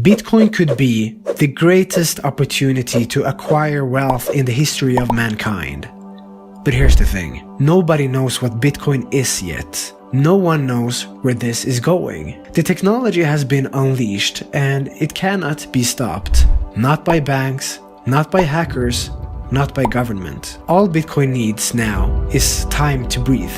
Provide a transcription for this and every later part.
Bitcoin could be the greatest opportunity to acquire wealth in the history of mankind. But here's the thing, nobody knows what Bitcoin is yet. No one knows where this is going. The technology has been unleashed and it cannot be stopped. Not by banks, not by hackers, not by government. All Bitcoin needs now is time to breathe.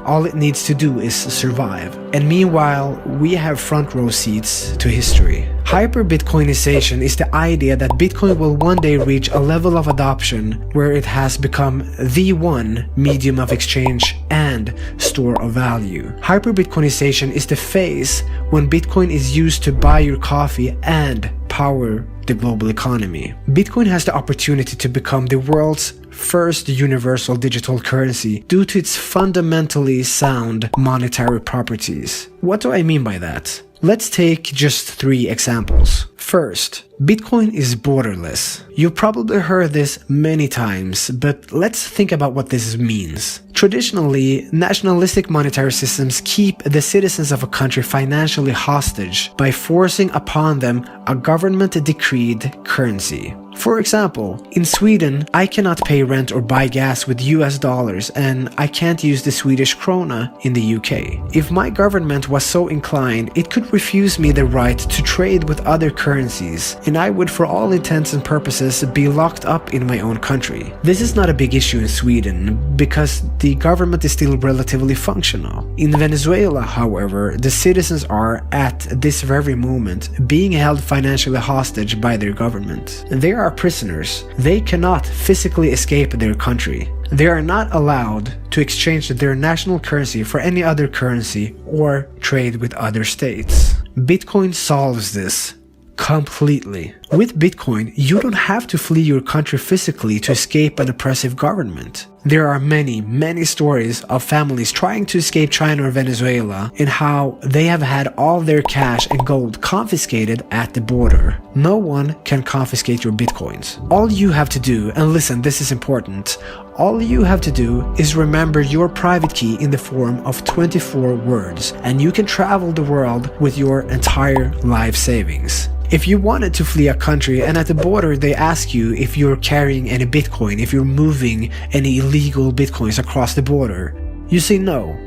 All it needs to do is survive. And meanwhile, we have front row seats to history. Hyperbitcoinization is the idea that Bitcoin will one day reach a level of adoption where it has become the one medium of exchange and store of value. Hyperbitcoinization is the phase when Bitcoin is used to buy your coffee and power the global economy. Bitcoin has the opportunity to become the world's first universal digital currency due to its fundamentally sound monetary properties. What do I mean by that? Let's take just 3 examples. First, Bitcoin is borderless. You've probably heard this many times, but let's think about what this means. Traditionally, nationalistic monetary systems keep the citizens of a country financially hostage by forcing upon them a government-decreed currency. For example, in Sweden, I cannot pay rent or buy gas with US dollars, and I can't use the Swedish krona in the UK. If my government was so inclined, it could refuse me the right to trade with other currencies, and I would for all intents and purposes be locked up in my own country. This is not a big issue in Sweden, because the government is still relatively functional. In Venezuela, however, the citizens are, at this very moment, being held financially hostage by their government. They are prisoners. They cannot physically escape their country. They are not allowed to exchange their national currency for any other currency or trade with other states. Bitcoin solves this completely. With Bitcoin, you don't have to flee your country physically to escape an oppressive government. There are many stories of families trying to escape China or Venezuela and how they have had all their cash and gold confiscated at the border. No one can confiscate your Bitcoins. All you have to do, and listen, this is important, all you have to do is remember your private key in the form of 24 words, and you can travel the world with your entire life savings. If you wanted to flee a country and at the border they ask you if you're carrying any Bitcoin, if you're moving any illegal Bitcoins across the border, you say no,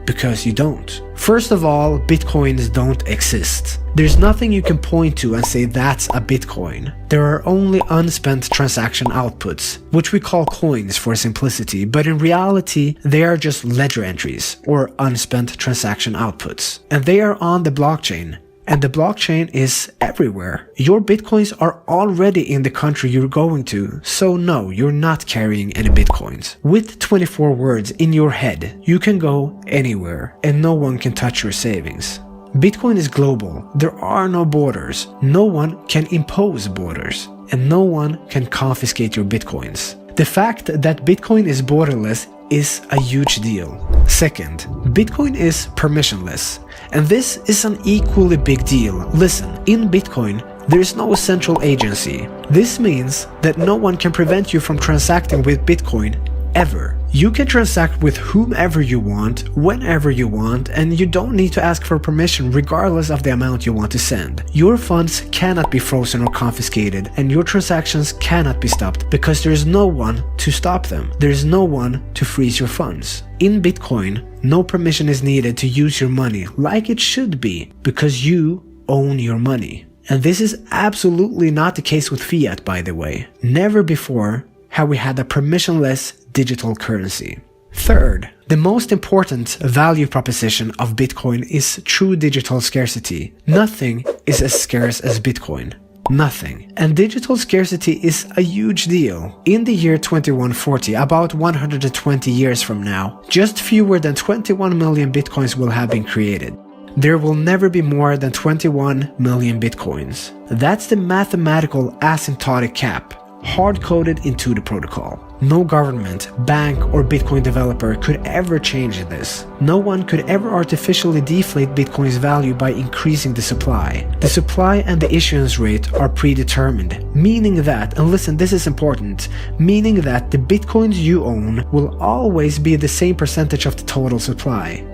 because you don't. First of all, Bitcoins don't exist. There's nothing you can point to and say that's a Bitcoin. There are only unspent transaction outputs, which we call coins for simplicity, but in reality, they are just ledger entries or unspent transaction outputs. And they are on the blockchain. And the blockchain is everywhere. Your Bitcoins are already in the country you're going to, so no, you're not carrying any Bitcoins. With 24 words in your head, you can go anywhere and no one can touch your savings. Bitcoin is global. There are no borders. No one can impose borders. And no one can confiscate your Bitcoins. The fact that Bitcoin is borderless is a huge deal. Second, Bitcoin is permissionless. And this is an equally big deal. Listen, in Bitcoin, there is no central agency. This means that no one can prevent you from transacting with Bitcoin ever. You can transact with whomever you want, whenever you want, and you don't need to ask for permission regardless of the amount you want to send. Your funds cannot be frozen or confiscated, and your transactions cannot be stopped because there is no one to stop them. There is no one to freeze your funds. In Bitcoin, no permission is needed to use your money like it should be because you own your money. And this is absolutely not the case with fiat, by the way. Never before have we had a permissionless digital currency. Third, the most important value proposition of Bitcoin is true digital scarcity. Nothing is as scarce as Bitcoin. Nothing. And digital scarcity is a huge deal. In the year 2140, about 120 years from now, just fewer than 21 million Bitcoins will have been created. There will never be more than 21 million Bitcoins. That's the mathematical asymptotic cap, hard-coded into the protocol. No government, bank, or Bitcoin developer could ever change this. No one could ever artificially deflate Bitcoin's value by increasing the supply. The supply and the issuance rate are predetermined, meaning that, and listen, this is important, meaning that the Bitcoins you own will always be the same percentage of the total supply.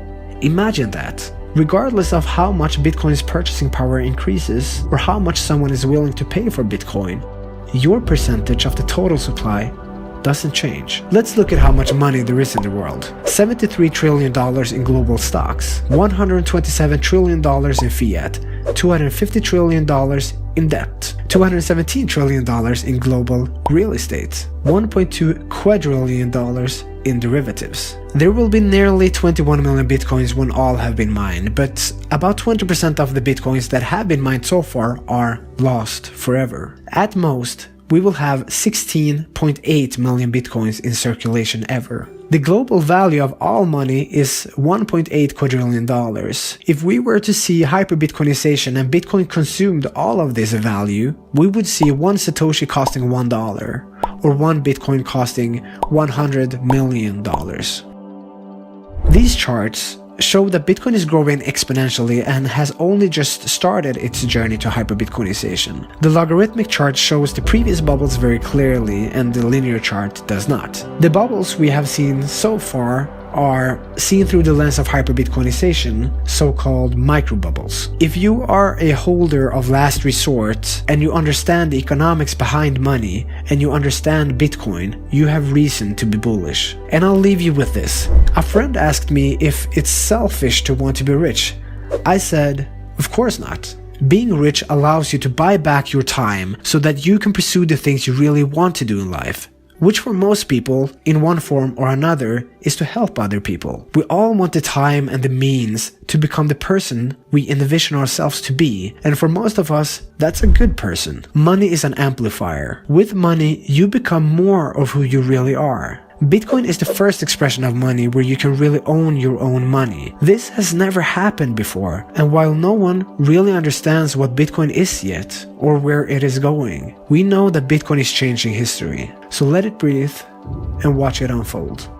Imagine that. Regardless of how much Bitcoin's purchasing power increases or how much someone is willing to pay for Bitcoin, your percentage of the total supply doesn't change. Let's look at how much money there is in the world. $73 trillion in global stocks, $127 trillion in fiat, $250 trillion in debt, $217 trillion in global real estate, $1.2 quadrillion in derivatives. There will be nearly 21 million bitcoins when all have been mined, but about 20% of the bitcoins that have been mined so far are lost forever. At most, we will have 16.8 million bitcoins in circulation ever. The global value of all money is $1.8 quadrillion. If we were to see hyperbitcoinization and Bitcoin consumed all of this value, we would see one Satoshi costing $1, or one Bitcoin costing $100 million. These charts show that Bitcoin is growing exponentially and has only just started its journey to hyperbitcoinization. The logarithmic chart shows the previous bubbles very clearly, and the linear chart does not. The bubbles we have seen so far are seen through the lens of hyperbitcoinization, so-called microbubbles. If you are a holder of last resort and you understand the economics behind money and you understand Bitcoin, you have reason to be bullish. And I'll leave you with this. A friend asked me if it's selfish to want to be rich. I said, of course not. Being rich allows you to buy back your time so that you can pursue the things you really want to do in life, which for most people, in one form or another, is to help other people. We all want the time and the means to become the person we envision ourselves to be, and for most of us, that's a good person. Money is an amplifier. With money, you become more of who you really are. Bitcoin is the first expression of money where you can really own your own money. This has never happened before, and while no one really understands what Bitcoin is yet, or where it is going, we know that Bitcoin is changing history. So let it breathe and watch it unfold.